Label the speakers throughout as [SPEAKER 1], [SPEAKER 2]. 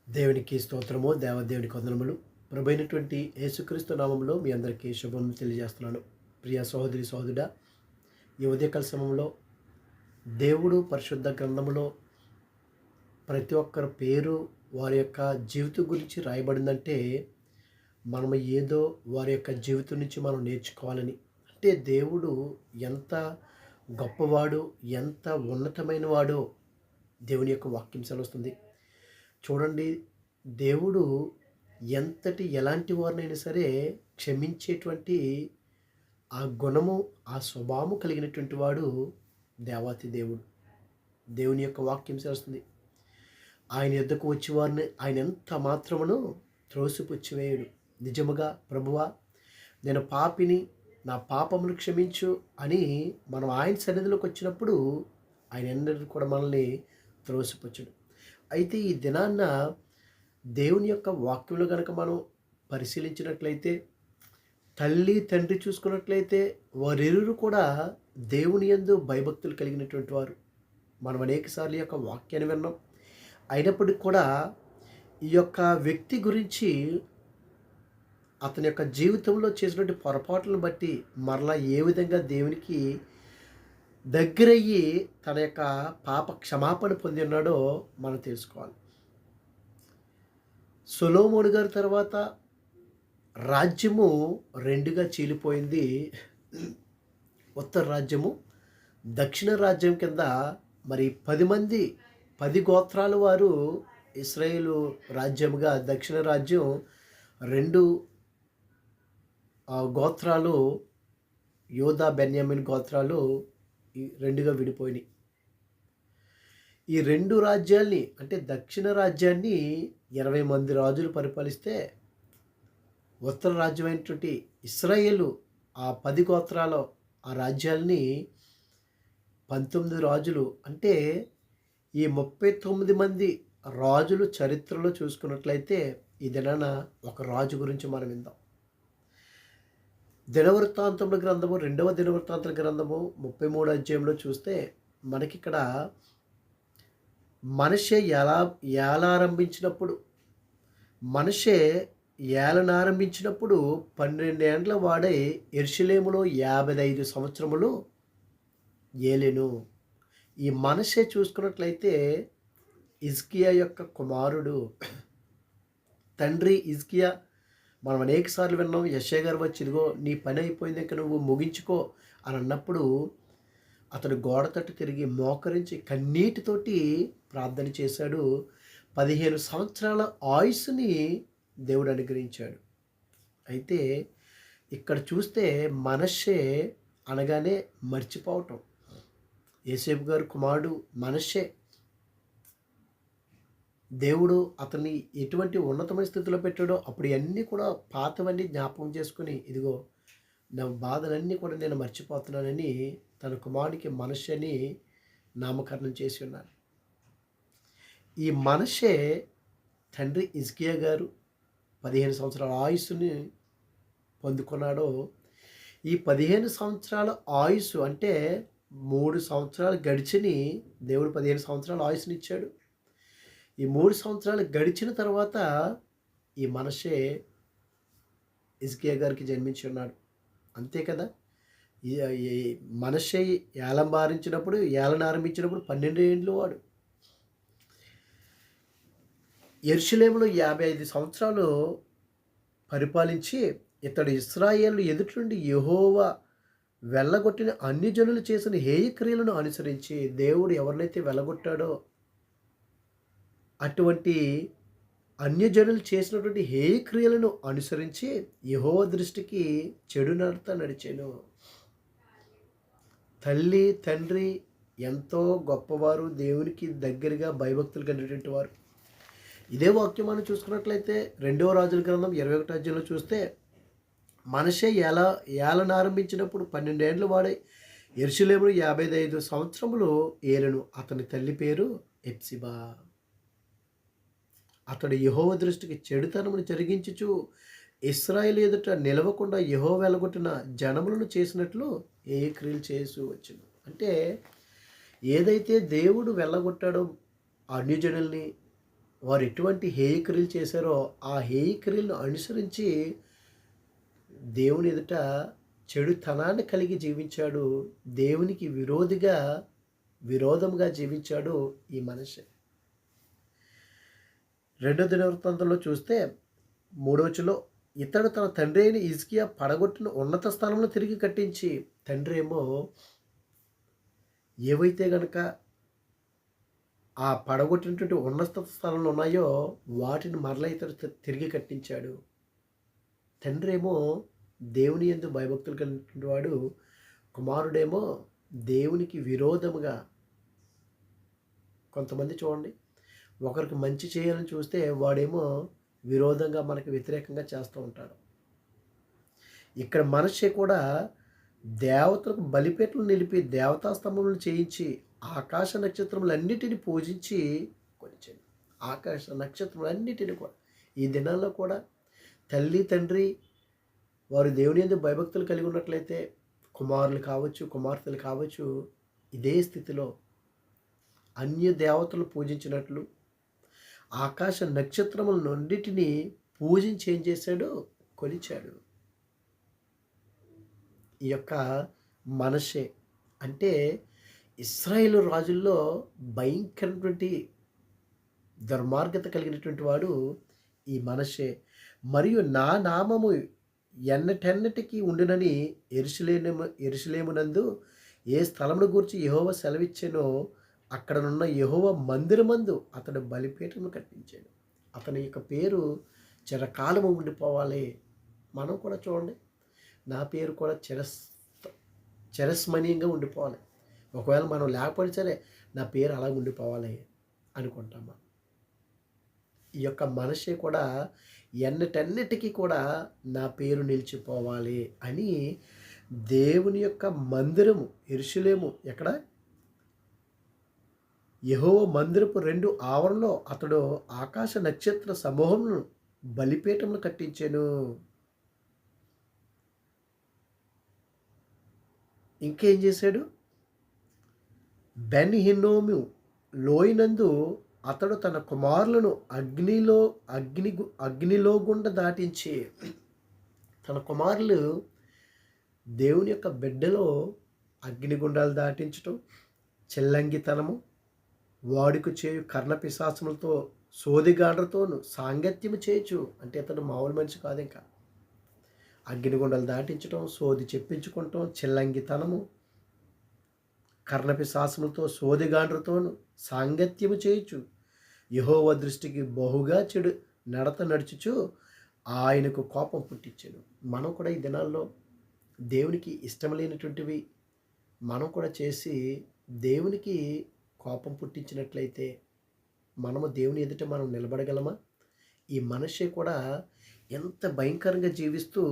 [SPEAKER 1] దేవునికి స్తోత్రము, దేవదేవునికి వందనములు. ప్రభైనటువంటి యేసుక్రీస్తు నామంలో మీ అందరికీ శుభం తెలియజేస్తున్నాను. ప్రియ సహోదరి సహోదరుడా, ఈ ఉదయకాల సమయంలో దేవుడు పరిశుద్ధ గ్రంథములో ప్రతి ఒక్కరి పేరు వారి యొక్క జీవితం గురించి రాయబడిందంటే మనం ఏదో వారి యొక్క జీవితం నుంచి మనం నేర్చుకోవాలని. అంటే దేవుడు ఎంత గొప్పవాడు, ఎంత ఉన్నతమైన వాడో దేవుని యొక్క వాక్యం సెలవుస్తుంది. చూడండి, దేవుడు ఎలాంటి వారినైనా సరే క్షమించేటువంటి ఆ గుణము, ఆ స్వభావము కలిగినటువంటి వాడు దేవాతి దేవుడు. దేవుని యొక్క వాక్యం చేస్తుంది, ఆయన యొద్దకు వచ్చి వారిని ఆయన ఎంత మాత్రమును త్రోసిపుచ్చివేయడు. నిజముగా ప్రభువా, నేను పాపిని, నా పాపమును క్షమించు అని మనం ఆయన సన్నిధిలోకి వచ్చినప్పుడు ఆయన ఎన్నడూ కూడా మనల్ని త్రోసిపుచ్చడు. అయితే ఈ దినాన్న దేవుని యొక్క వాక్యంలో కనుక మనం పరిశీలించినట్లయితే, తల్లి తండ్రి చూసుకున్నట్లయితే వారిరువురు కూడా దేవుని యందు భయభక్తులు కలిగినటువంటి వారు. మనం అనేకసార్లు ఈ యొక్క వాక్యాన్ని విన్నాం. అయినప్పటికీ కూడా ఈ యొక్క వ్యక్తి గురించి అతని యొక్క జీవితంలో చేసినటువంటి పొరపాట్లను బట్టి మరలా ఏ విధంగా దేవునికి దగ్గరయ్యి తన యొక్క పాప క్షమాపణ పొంది ఉన్నాడో మనం తెలుసుకోవాలి. సొలొమోను గారి తర్వాత రాజ్యము రెండుగా చీలిపోయింది. ఉత్తర రాజ్యము, దక్షిణ రాజ్యం కింద మరి 10 గోత్రాల వారు ఇశ్రాయేలు రాజ్యముగా, దక్షిణ రాజ్యం 2 గోత్రాలు, యోధా బెన్యామిన్ గోత్రాలు రెండుగా విడిపోయినాయి. ఈ 2 రాజ్యాల్ని, అంటే దక్షిణ రాజ్యాన్ని 20 మంది రాజులు పరిపాలిస్తే, ఉత్తర రాజ్యమైనటువంటి ఇశ్రాయేలు ఆ 10 గోత్రాల ఆ రాజ్యాల్ని 19 రాజులు, అంటే ఈ 39 మంది రాజులు చరిత్రలో చూసుకున్నట్లయితే ఈ దినాన ఒక రాజు గురించి మనం విందాం. దినవృత్తాంతముల గ్రంథము, 2వ దినవృత్తాంతముల గ్రంథము 33 అధ్యాయంలో చూస్తే మనకిక్కడ మనష్షే మనష్షే ఏలనారంభించినప్పుడు 12 ఏండ్ల వాడై యెరూషలేములో 55 సంవత్సరములు ఏలెను. ఈ మనష్షే చూసుకున్నట్లయితే హిజ్కియా యొక్క కుమారుడు. తండ్రి హిజ్కియా, మనం అనేకసార్లు విన్నాం, యెషయా గారు వచ్చి ఇదిగో నీ పని అయిపోయింది, ఇంకా నువ్వు ముగించుకో అని అన్నప్పుడు అతడు గోడ తట్టు తిరిగి మోకరించి కన్నీటితోటి ప్రార్థన చేశాడు. 15 సంవత్సరాల ఆయుస్సుని దేవుడు అనుగ్రహించాడు. అయితే ఇక్కడ చూస్తే మనష్షే అనగానే మర్చిపోవటం. యోసేపు గారు కుమారుడు మనష్షే. దేవుడు అతన్ని ఎటువంటి ఉన్నతమైన స్థితిలో పెట్టాడో అప్పుడు ఇవన్నీ కూడా పాతవన్నీ జ్ఞాపకం చేసుకుని, ఇదిగో నా బాధలన్నీ కూడా నేను మర్చిపోతున్నానని తన కుమారుడికి మనష్షేని నామకరణం చేసి ఉన్నాడు. ఈ మనష్షే తండ్రి హిజ్కియా గారు 15 సంవత్సరాల ఆయుస్సుని పొందుకున్నాడో, ఈ 15 సంవత్సరాల ఆయుస్సు అంటే 3 సంవత్సరాలు గడిచిని దేవుడు 15 సంవత్సరాల ఆయుస్సుని ఇచ్చాడు. ఈ 3 సంవత్సరాలు గడిచిన తర్వాత ఈ మనష్షే హిజ్కియా గారికి జన్మించి ఉన్నాడు. అంతే కదా. ఈ మనష్షే ఏలం ఆరంభించినప్పుడు 12 ఏండ్లు వాడు. యెరూషలేములో 55 సంవత్సరాలు పరిపాలించి ఇతడు ఇశ్రాయేలు ఎదుటి నుండి యెహోవా వెళ్ళగొట్టిన అన్ని జనులు చేసిన హేయక్రియలను అనుసరించి, దేవుడు ఎవరినైతే వెళ్ళగొట్టాడో అటువంటి అన్యజనులు చేసినటువంటి హేయక్రియలను అనుసరించి యెహోవా దృష్టికి చెడు నడత నడిచాను. తల్లి తండ్రి ఎంతో గొప్పవారు, దేవునికి దగ్గరగా భయభక్తులు కలిగినటువంటి వారు. ఇదే వాక్యం మనం చూసుకున్నట్లయితే 2వ రాజుల గ్రంథం 21 అధ్యాయంలో చూస్తే మనష్షే ఏలనారంభించినప్పుడు 12 ఏండ్ల వాడై యెరూషలేములో 55 సంవత్సరములు ఏలెను. అతని తల్లి పేరు హెప్సిబా. అతడు యెహోవా దృష్టికి చెడుతనమును జరిగించుచు ఇశ్రాయేలు ఎదుట నిలవకుండా యెహోవా వెళ్ళగొట్టిన జనములను చేసినట్లు ఏ క్రియలు చేస్తూ వచ్చును. అంటే ఏదైతే దేవుడు వెళ్ళగొట్టాడో అన్యజనుల్ని, వారు ఎటువంటి హేయక్రియలు చేశారో ఆ హేయక్రియలను అనుసరించి దేవుని ఎదుట చెడుతనాన్ని కలిగి జీవించాడు. దేవునికి విరోధముగా జీవించాడు ఈ మనిషి. 2 దినవృత్తాంతంలో చూస్తే 3 ఇతడు తన తండ్రి అయిన హిజ్కియా పడగొట్టిన ఉన్నత స్థలంలో తిరిగి కట్టించి, తండ్రి ఏమో ఏవైతే గనక ఆ పడగొట్టినటువంటి ఉన్నత స్థలంలో ఉన్నాయో వాటిని మరలా ఇతడు తిరిగి కట్టించాడు. తండ్రి ఏమో దేవుని యందు భయభక్తులు కలిగినటువంటి వాడు, కుమారుడేమో దేవునికి విరోధముగా. కొంతమంది చూడండి, ఒకరికి మంచి చేయాలని చూస్తే వాడేమో విరోధంగా మనకు వ్యతిరేకంగా చేస్తూ ఉంటాడు. ఇక్కడ మనిషి కూడా దేవతలకు బలిపీటలు నిలిపి దేవతా స్తంభములను చేయించి ఆకాశ నక్షత్రములన్నిటిని పూజించి కొలిచాడు. ఆకాశ నక్షత్రములన్నిటిని కూడా ఈ దినాల్లో కూడా తల్లి తండ్రి వారు దేవుని యందు భయభక్తులు కలిగి ఉన్నట్లయితే కుమారులు కావచ్చు, కుమార్తెలు కావచ్చు, ఇదే స్థితిలో అన్య దేవతలు పూజించినట్లు ఆకాశ నక్షత్రములన్నిటిని పూజించి ఏం చేశాడు? కొలిచాడు. ఈ యొక్క మనషే అంటే ఇశ్రాయేలు రాజుల్లో భయంకరమైనటువంటి దుర్మార్గత కలిగినటువంటి వాడు ఈ మనషే. మరియు నా నామము ఎన్నటెన్నటికి ఉండునని యెరూషలేమునందు ఏ స్థలమును గూర్చి యెహోవా సెలవిచ్చెనో అక్కడనున్న యెహోవా మందిరమందు అతడు బలిపీఠను కట్టించాడు. అతని యొక్క పేరు చిరకాలము ఉండిపోవాలి. మనం కూడా చూడండి, నా పేరు కూడా చిరస్మరణీయంగా ఉండిపోవాలి. ఒకవేళ మనం లేకపోతే సరే నా పేరు అలా ఉండిపోవాలి అనుకుంటామా? ఈ యొక్క మనిషి కూడా ఎన్నటన్నిటికీ కూడా నా పేరు నిలిచిపోవాలి అని దేవుని యొక్క మందిరము యెరూషలేము ఎక్కడ? యెహోవా మందిరపు 2 ఆవరణలో అతడు ఆకాశ నక్షత్ర సమూహమును బలిపీఠమును కట్టించాను. ఇంకేం చేశాడు? బెన్ హిన్నోము లోయనందు అతడు తన కుమారులను అగ్నిలో గుండా దాటించి, తన కుమారులు దేవుని యొక్క బిడ్డలో అగ్నిగుండాలు దాటించటం, చెల్లంగితనము, వాడుకు చేయు కర్ణపిశాచములతో సోదిగాండ్రతోను సాంగత్యము చేయొచ్చు. అంటే అతడు మామూలు మనిషి కాదు. ఇంకా అగ్నిగుండాలు దాటించటం, సోది చెప్పించుకుంటాం, చెల్లంగితనము, కర్ణపిశాచములతో సోదిగాండ్రతోను సాంగత్యము చేయొచ్చు. యెహోవా దృష్టికి బహుగా చెడు నడుచుచు ఆయనకు కోపం పుట్టించాను. మనం కూడా ఈ దినాల్లో దేవునికి ఇష్టం లేనటువంటివి మనం కూడా చేసి దేవునికి కోపం పుట్టించినట్లయితే మనము దేవుని ఎదుట మనం నిలబడగలమా? ఈ మనిషి కూడా ఎంత భయంకరంగా జీవిస్తూ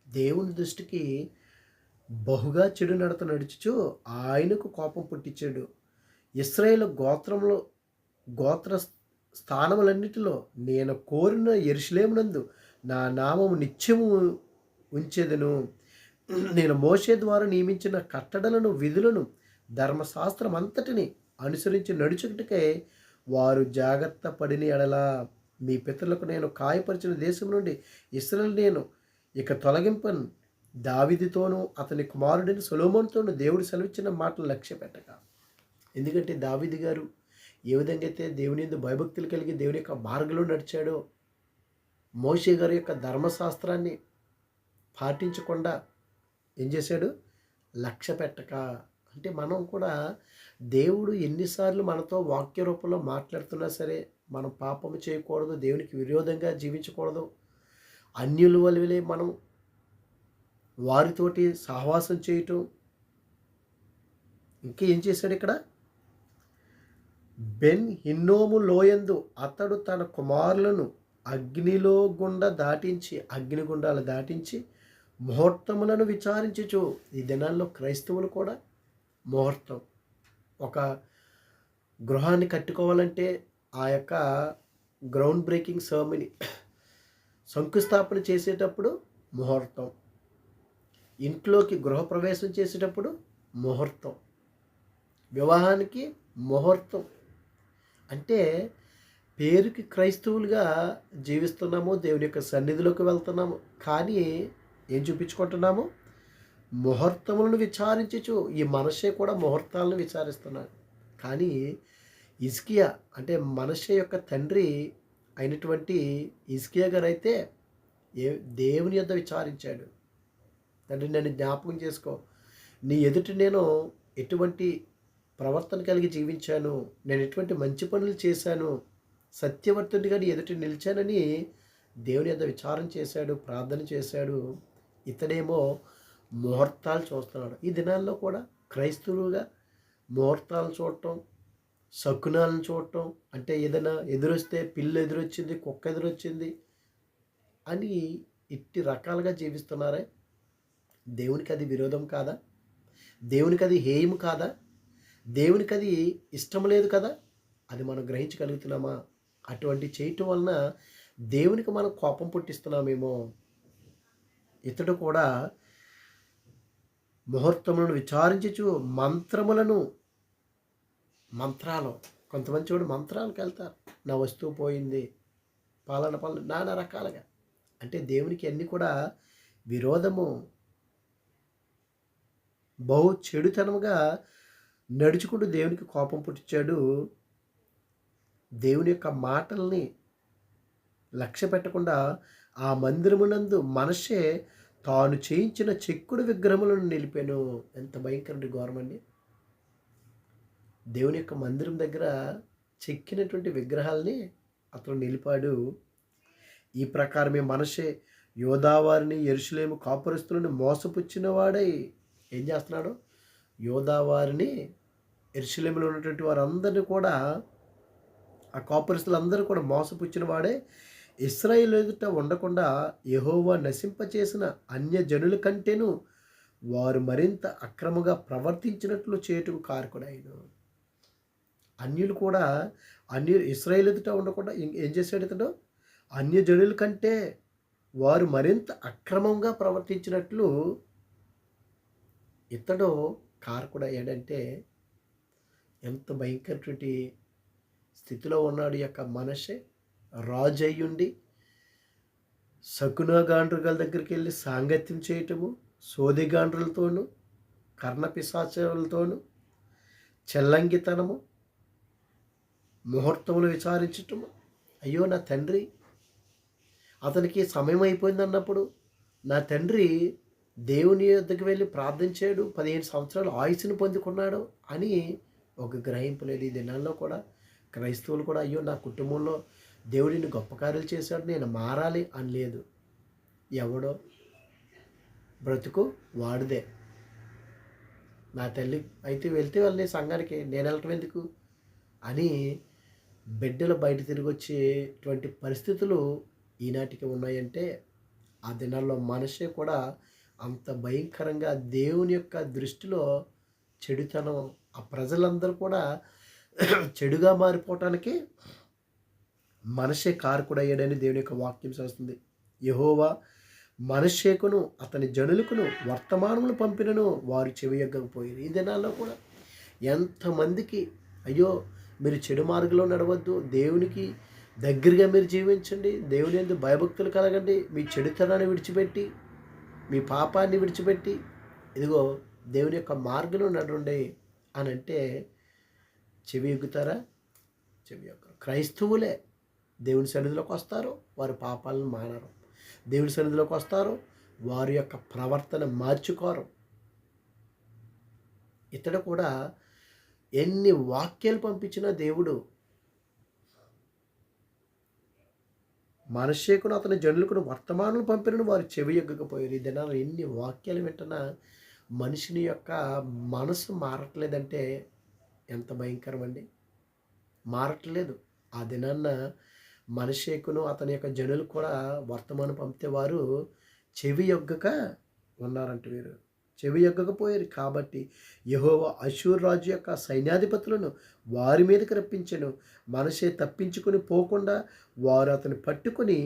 [SPEAKER 1] దేవుని దృష్టికి బహుగా చెడు నడుచుచు ఆయనకు కోపం పుట్టించాడు. ఇశ్రాయేలు గోత్ర స్థానములన్నిటిలో నేను కోరిన యెరూషలేమునందు నా నామము నిత్యము ఉంచెదను. నేను మోషే ద్వారా నియమించిన కట్టడలను, విధులను, ధర్మశాస్త్రం అంతటిని అనుసరించి నడుచుటకై వారు జాగ్రత్త పడిన ఎడల మీ పితరులకు నేను కాయపరిచిన దేశం నుండి ఇశ్రాయేలు నేను ఇక తొలగింపను. దావీదుతోనూ అతని కుమారుడైన సొలొమోనుతోనూ దేవుడు సెలవిచ్చిన మాటలు లక్ష్య పెట్టక. ఎందుకంటే దావీదు గారు ఏ విధంగా అయితే దేవుని యందు భయభక్తులు కలిగి దేవుని యొక్క మార్గంలో నడిచాడో, మోషే గారి యొక్క ధర్మశాస్త్రాన్ని పాటించకుండా ఏం చేశాడు? లక్ష్య పెట్టక. అంటే మనం కూడా దేవుడు ఎన్నిసార్లు మనతో వాక్య రూపంలో మాట్లాడుతున్నా సరే మనం పాపము చేయకూడదు, దేవునికి విరోధంగా జీవించకూడదు, అన్యుల వలె మనం వారితోటి సహవాసం చేయటం. ఇంకా ఏం చేశాడు ఇక్కడ? బెన్ హిన్నోము లోయందు అతడు తన కుమారులను అగ్నిగుండాలు దాటించి ముహూర్తములను విచారించుచు. ఈ దినాల్లో క్రైస్తవులు కూడా ముహూర్తం, ఒక గృహాన్ని కట్టుకోవాలంటే ఆ యొక్క గ్రౌండ్ బ్రేకింగ్ సెరమనీ, శంకుస్థాపన చేసేటప్పుడు ముహూర్తం, ఇంట్లోకి గృహప్రవేశం చేసేటప్పుడు ముహూర్తం, వివాహానికి ముహూర్తం, అంటే పేరుకి క్రైస్తవులుగా జీవిస్తున్నాము, దేవుని యొక్క సన్నిధిలోకి వెళ్తున్నాము, కానీ ఏం చూపించుకుంటున్నాము? ముహూర్తములను విచారించుచు ఈ మనషే కూడా ముహూర్తాలను విచారిస్తున్నాడు. కానీ హిజ్కియా అంటే మనషే యొక్క తండ్రి అయినటువంటి హిజ్కియా గారైతే ఏ దేవుని యొద్ద విచారించాడు. తండ్రి, నన్ను జ్ఞాపకం చేసుకో, నీ ఎదుట నేను ఎటువంటి ప్రవర్తన కలిగి జీవించాను, నేను ఎటువంటి మంచి పనులు చేశాను, సత్యవర్తుడిగా నీ ఎదుట నిలిచానని దేవుని యొద్ద విచారం చేశాడు, ప్రార్థన చేశాడు. ఇతడేమో ముహూర్తాలు చూస్తున్నాడు. ఈ దినాల్లో కూడా క్రైస్తవులుగా ముహూర్తాలు చూడటం, శకునాలను చూడటం, అంటే ఏదైనా ఎదురొస్తే పిల్లి ఎదురొచ్చింది, కుక్క ఎదురొచ్చింది అని ఇట్టి రకాలుగా జీవిస్తున్నారే. దేవునికి అది విరోధం కాదా? దేవునికి అది హేయం కాదా? దేవునికి అది ఇష్టం లేదు కదా? అది మనం గ్రహించగలుగుతున్నామా? అటువంటి చేయటం వలన దేవునికి మనం కోపం పుట్టిస్తున్నామేమో. ఇతడు కూడా ముహూర్తములను విచారించుచు మంత్రాలు, కొంతమంది చూడు మంత్రాలకు వెళ్తారు. నా వస్తువు పోయింది, పాలన నానా రకాలుగా. అంటే దేవునికి అన్నీ కూడా విరోధము, బహు చెడుతనముగా నడుచుకుంటూ దేవునికి కోపం పుట్టించాడు. దేవుని యొక్క మాటల్ని లక్ష్య పెట్టకుండా ఆ మందిరమునందు మనషే తాను చేయించిన చెక్కుడు విగ్రహములను నిలిపాను. ఎంత భయంకర ఘోరమండి! దేవుని యొక్క మందిరం దగ్గర చెక్కినటువంటి విగ్రహాలని అతను నిలిపాడు. ఈ ప్రకారమే మనషే యోధావారిని, యెరూషలేము కాపురస్తులను మోసపుచ్చిన వాడై ఏం చేస్తున్నాడు? యోధావారిని, యెరూషలేములో ఉన్నటువంటి వారందరినీ కూడా, ఆ కాపురస్తులందరూ కూడా మోసపుచ్చిన వాడే ఇశ్రాయేలు ఎదుట ఉండకుండా యెహోవా నశింపచేసిన అన్యజనుల కంటేను వారు మరింత అక్రమంగా ప్రవర్తించినట్లు చేటుకు కారకుడైను. అన్యులు కూడా ఇశ్రాయేలు ఎదుట ఉండకుండా ఏం చేశాడు ఇతడు? అన్యజనుల కంటే వారు మరింత అక్రమంగా ప్రవర్తించినట్లు ఇతడు కారకుడయ్యాడంటే ఎంత భయంకరటువంటి స్థితిలో ఉన్నాడు. యొక్క మనషే రాజు అయ్యుండి శకునగాండ్రుల దగ్గరికి వెళ్ళి సాంగత్యం చేయటము, సోదిగాండ్రులతోనూ కర్ణపిశాచులతోనూ చెల్లంగితనము, ముహూర్తములు విచారించటము. అయ్యో నా తండ్రి, అతనికి సమయం అయిపోయింది అన్నప్పుడు నా తండ్రి దేవుని యొద్దకు వెళ్ళి ప్రార్థించాడు, 15 సంవత్సరాలు ఆయుస్సును పొందుకున్నాడు అని ఒక గ్రహింపు లేదు. ఈ దినాల్లో కూడా క్రైస్తవులు కూడా అయ్యో నా కుటుంబంలో దేవుడిని గొప్ప కార్యాలు చేశాడు, నేను మారాలి అని లేదు. ఎవడో బ్రతుకు వాడిదే. నా తల్లి అయితే వెళ్తే వాళ్ళని సంఘానికి, నేను వెళ్ళటం ఎందుకు అని బిడ్డలు బయట తిరిగి వచ్చేటువంటి పరిస్థితులు ఈనాటికి ఉన్నాయంటే ఆ దినాల్లో మనషే కూడా అంత భయంకరంగా దేవుని యొక్క దృష్టిలో చెడుతనం, ఆ ప్రజలందరూ కూడా చెడుగా మారిపోవటానికి మనషే కారకుడయ్యాడని దేవుని యొక్క వాక్యం చేస్తుంది. యెహోవా మనషేకును అతని జనులకును వర్తమానములు పంపినను వారు చెవియగ్గకపోయారు. ఈ దినాల్లో కూడా ఎంతమందికి అయ్యో మీరు చెడు మార్గంలో నడవద్దు, దేవునికి దగ్గరగా మీరు జీవించండి, దేవుని యందు భయభక్తులు కలగండి, మీ చెడుతనాన్ని విడిచిపెట్టి, మీ పాపాన్ని విడిచిపెట్టి ఇదిగో దేవుని యొక్క మార్గంలో నడుండి అని అంటే చెవి ఎగ్గుతారా? చెవి ఎగ్గరు. క్రైస్తవులే దేవుని సన్నిధిలోకి వస్తారు, వారి పాపాలను మానరు. దేవుని సన్నిధిలోకి వస్తారు, వారి యొక్క ప్రవర్తన మార్చుకోరు. ఇతడు కూడా ఎన్ని వాక్యాలు పంపించినా దేవుడు మనషేకును అతని జనులకును వర్తమానాలు పంపినను వారు చెవి ఎగ్గకపోయారు. ఈ దినాలు ఎన్ని వాక్యాలు వింటున్నా మనిషిని యొక్క మనసు మారట్లేదంటే ఎంత భయంకరం అండి! మారట్లేదు. ఆ దినాన్న మనషేకును అతని యొక్క జనులు కూడా వర్తమానం పంపితే వారు చెవి యొగ్గక ఉన్నారంట. వీరు చెవి యొగ్గకపోయారు. కాబట్టి యెహోవా అష్షూరు రాజు యొక్క సైన్యాధిపతులను వారి మీదకి రప్పించెను. మనషే తప్పించుకొని పోకుండా వారు అతన్ని పట్టుకొని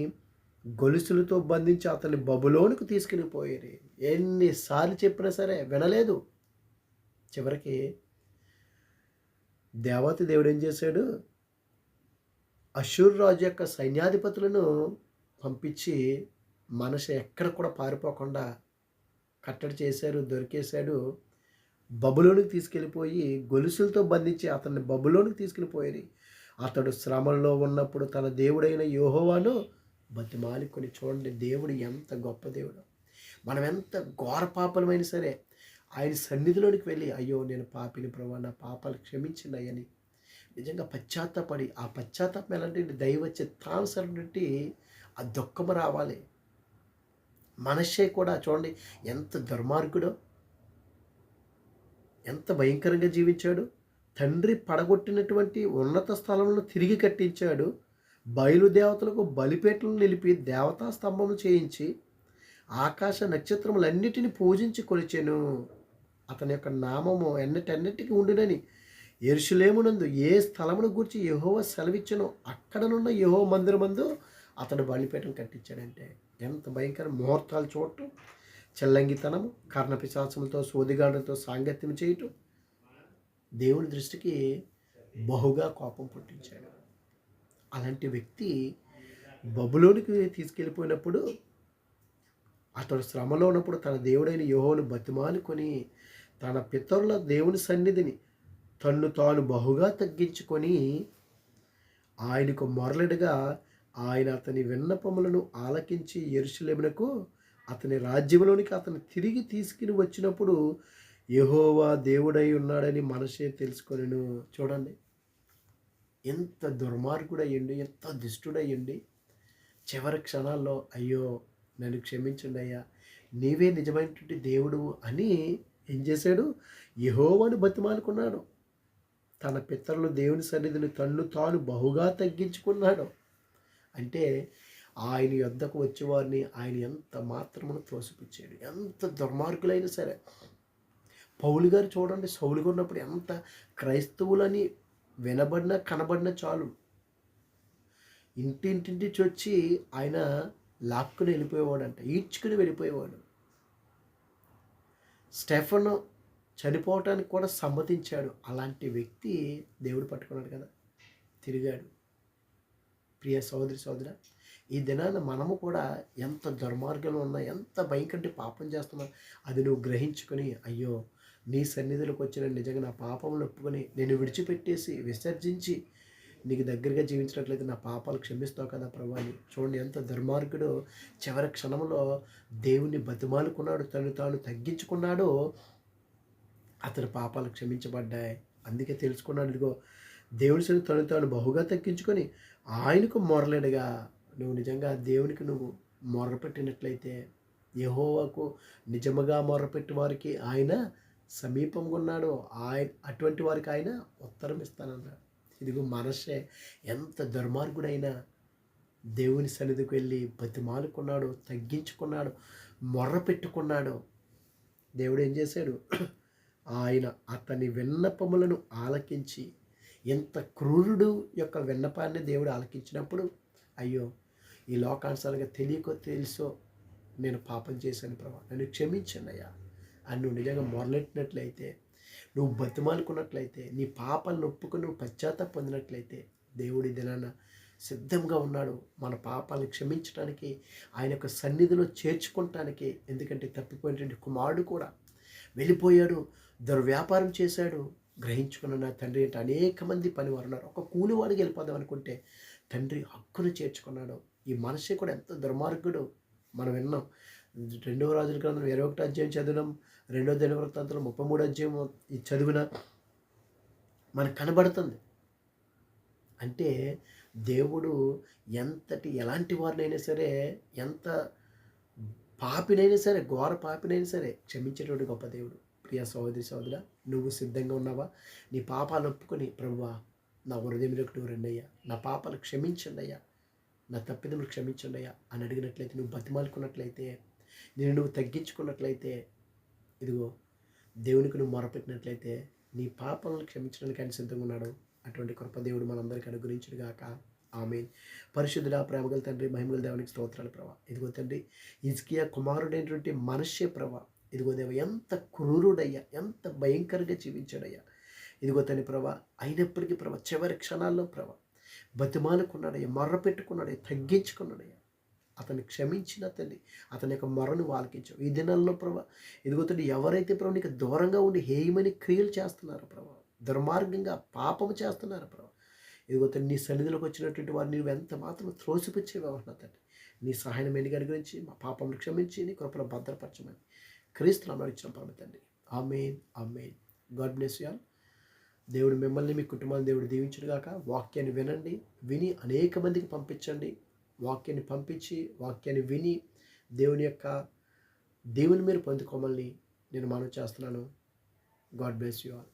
[SPEAKER 1] గొలుసులతో బంధించి అతన్ని బబులోనుకు తీసుకుని పోయారు. ఎన్నిసార్లు చెప్పినా సరే వినలేదు. చివరికి దేవాతి దేవుడు ఏం చేశాడు? అష్షూరు రాజు యొక్క సైన్యాధిపతులను పంపించి మనషే ఎక్కడ కూడా పారిపోకుండా కట్టడి చేశారు, దొరికేశాడు. బబులోనికి తీసుకెళ్ళిపోయి గొలుసులతో బంధించి అతన్ని బబులోనికి తీసుకెళ్ళిపోయారు. అతడు శ్రమల్లో ఉన్నప్పుడు తన దేవుడైన యెహోవాను బతిమాలుకొని, చూడండి దేవుడు ఎంత గొప్ప దేవుడు. మనం ఎంత ఘోర పాపలమైనా సరే ఆయన సన్నిధిలోనికి వెళ్ళి, అయ్యో నేను పాపిని ప్రభువా, నా పాపాలు క్షమించండి అయ్యని నిజంగా పశ్చాత్తాపడి, ఆ పశ్చాత్తాపం ఎలాంటి దైవ చిత్తానుసరణటి ఆ దుఃఖము రావాలి. మనషే కూడా చూడండి ఎంత దుర్మార్గుడో, ఎంత భయంకరంగా జీవించాడు. తండ్రి పడగొట్టినటువంటి ఉన్నత స్థలంలో తిరిగి కట్టించాడు. బయలుదేవతలకు బలిపేటలను నిలిపి దేవతా స్తంభములు చేయించి ఆకాశ నక్షత్రములన్నిటిని పూజించి కొలిచెను. అతని యొక్క నామము ఎన్నటన్నిటికీ ఉండునని యెరూషలేమునందు ఏ స్థలమును గూర్చి యెహోవా సెలవిచ్చెనో అక్కడనున్న యెహోవా మందిరమందు అతడు బలిపీఠం కట్టించాడంటే ఎంత భయంకర! ముహూర్తాలు చూడటం, చెల్లంగితనము, కర్ణపిశాచములతో సోదిగాడులతో సాంగత్యం చేయటం దేవుని దృష్టికి బహుగా కోపం పుట్టించాడు. అలాంటి వ్యక్తి బబులోనికి తీసుకెళ్ళిపోయినప్పుడు అతడు శ్రమలో ఉన్నప్పుడు తన దేవుడైన యెహోవాను బతిమాలుకొని తన పితరుల దేవుని సన్నిధిని తన్ను తాను బహుగా తగ్గించుకొని ఆయనకు మొరలిడగా ఆయన అతని విన్నపములను ఆలకించి యెరూషలేమునకు అతని రాజ్యంలోనికి అతను తిరిగి తీసుకుని వచ్చినప్పుడు యెహోవా దేవుడై ఉన్నాడని మనషే తెలుసుకొనెను. చూడండి ఎంత దుర్మార్గుడయ్యండి, ఎంత దుష్టుడయ్యండి. చివరి క్షణాల్లో అయ్యో నన్ను క్షమించండి అయ్యా, నీవే నిజమైనటువంటి దేవుడు అని ఏం చేశాడు? యెహోవాను బతిమాలుకున్నాడు. తన పితరులు దేవుని సన్నిధిని తన్ను తాను బహుగా తగ్గించుకున్నాడు. అంటే ఆయన యొద్దకు వచ్చేవారిని ఆయన ఎంత మాత్రమును త్రోసిపుచ్చాడు. ఎంత దుర్మార్గులైనా సరే. పౌలు గారు చూడండి, సౌలుగా ఉన్నప్పుడు ఎంత క్రైస్తవులని వినబడినా కనబడినా చాలు ఇంటింటింటి వచ్చి ఆయన లాక్కుని వెళ్ళిపోయేవాడంట, ఈడ్చుకుని వెళ్ళిపోయేవాడు. స్టెఫను చనిపోవటానికి కూడా సమ్మతించాడు. అలాంటి వ్యక్తి దేవుడు పట్టుకున్నాడు కదా, తిరిగాడు. ప్రియ సహోదరి సహోదరా, ఈ దినాన మనము కూడా ఎంత దుర్మార్గంలో ఉన్నా, ఎంత భయంకర పాపం చేస్తున్నా అది నువ్వు గ్రహించుకొని, అయ్యో నీ సన్నిధిలోకి వచ్చిన నిజంగా నా పాపములు ఒప్పుకొని నేను విడిచిపెట్టేసి విసర్జించి నీకు దగ్గరగా జీవించినట్లయితే నా పాపాలు క్షమిస్తావు కదా ప్రభు అని. చూడండి ఎంత దుర్మార్గుడు చివరి క్షణంలో దేవుణ్ణి బతిమాలుకున్నాడు, తను తాను తగ్గించుకున్నాడు, అతని పాపాలు క్షమించబడ్డాయి. అందుకే తెలుసుకున్నాడు, ఇదిగో దేవుని సన్నిధి తను తాను బహుగా తగ్గించుకొని ఆయనకు మొరలేడుగా. నువ్వు నిజంగా దేవునికి నువ్వు మొర్రపెట్టినట్లయితే, యెహోవాకు నిజముగా మొర్రపెట్టి వారికి ఆయన సమీపంగా ఉన్నాడు, ఆయన అటువంటి వారికి ఆయన ఉత్తరం ఇస్తానన్నాడు. ఇదిగో మనషే ఎంత దుర్మార్గుడైనా దేవుని సన్నిధికి వెళ్ళి బతిమాలుకున్నాడు, తగ్గించుకున్నాడు, మొర్ర పెట్టుకున్నాడు. దేవుడు ఏం చేశాడు? ఆయన అతని విన్నపములను ఆలకించి, ఎంత క్రూరుడు యొక్క విన్నపాన్ని దేవుడు ఆలకించినప్పుడు, అయ్యో ఈ లోకానుసారంగా తెలియకో తెలుసో నేను పాపం చేశాను ప్రభా, నన్ను క్షమించండి అయ్యా అని నువ్వు నిజంగా మొరలెట్టినట్లయితే, నువ్వు బతిమాలుకున్నట్లయితే, నీ పాపాలను ఒప్పుకొని నువ్వు పశ్చాత్తాపం పొందినట్లయితే, దేవుడి దినాన సిద్ధంగా ఉన్నాడు మన పాపాలను క్షమించడానికి, ఆయన యొక్క సన్నిధిలో చేర్చుకోవటానికి. ఎందుకంటే తప్పిపోయినటువంటి కుమారుడు కూడా వెళ్ళిపోయాడు, దుర్వ్యాపారం చేశాడు, గ్రహించుకున్న నా తండ్రి అంటే అనేక మంది పనివారు ఉన్నారు. ఒక కూలివాడికి వెళ్ళిపోదాం అనుకుంటే తండ్రి హక్కును చేర్చుకున్నాడు. ఈ మనిషి కూడా ఎంత దుర్మార్గుడు. మనం విన్నాం, 2వ రాజుల గ్రంథం 21వ అధ్యాయం చదివినాం, 2వ దినవృత్తాంతంలో 33వ అధ్యాయం ఈ చదివిన మనకు కనబడుతుంది. అంటే దేవుడు ఎలాంటి వారినైనా సరే, ఎంత పాపినైనా సరే, ఘోర పాపినైనా సరే క్షమించేటువంటి గొప్ప దేవుడు. ప్రియ సహోదరి సహోదరా, నువ్వు సిద్ధంగా ఉన్నావా? నీ పాపాలు ఒప్పుకొని, ప్రభువా నా హృదయంలోకి నువ్వు రండి అయ్యా, నా పాపాలు క్షమించండి అయ్యా, నా తప్పిదములు క్షమించండి అయ్యా అని అడిగినట్లయితే, నువ్వు బతిమాలుకున్నట్లయితే, నేను నువ్వు తగ్గించుకున్నట్లయితే, ఇదిగో దేవునికి నువ్వు మొరపెట్టినట్లయితే నీ పాపాలను క్షమించడానికి ఆయన సిద్ధంగా ఉన్నాడు. అటువంటి కృప దేవుడు మనందరికీ అనుగ్రహించును గాక. ఆమేన్. పరిశుద్ధుడా, ప్రేమగల తండ్రి, మహిమగల దేవునికి స్తోత్రాలు ప్రభా. ఇదిగో తండ్రి, హిజ్కియా కుమారుడైనటువంటి మనష్షే ప్రభా, ఇదిగో దేవ ఎంత క్రూరుడయ్యా, ఎంత భయంకరంగా జీవించాడయ్యా. ఇదిగో తండ్రి ప్రభా, అయినప్పటికీ ప్రభా చివరి క్షణాల్లో ప్రభా బతిమాలుకున్నాడయ్యా, మొర్ర పెట్టుకున్నాడయ్యా, తగ్గించుకున్నాడయ్యా. అతన్ని క్షమించిన తండ్రి, అతని యొక్క మొరను ఆలకించావు. ఈ దినాల్లో ప్రభా, ఇదిగో తండ్రి, ఎవరైతే ప్రభు నీకు దూరంగా ఉండి హేయమని క్రియలు చేస్తున్నారో ప్రభా, దుర్మార్గంగా పాపము చేస్తున్నారు ప్రభా, ఇదిగో తండ్రి, నీ సన్నిధిలోకి వచ్చినటువంటి వారిని నువ్వు ఎంత మాత్రం త్రోసిపుచ్చేవాహన తండ్రి. నీ సహాయం మెనిగా అనుగ్రహించి మా పాపమును క్షమించి నీ కృపలో భద్రపరచమని క్రీస్తు నామమున ఇచ్చిన పరమ తండ్రి. Amen, amen. God bless you all. దేవుడు మిమ్మల్ని, మీ కుటుంబాన్ని దేవుడు దీవించును గాక. వాక్యాన్ని వినండి, విని అనేక మందికి పంపించండి. వాక్యాన్ని పంపించి, వాక్యాన్ని విని దేవుని మీరు పొందుకోమని నేను మనవి చేస్తున్నాను. God bless you all.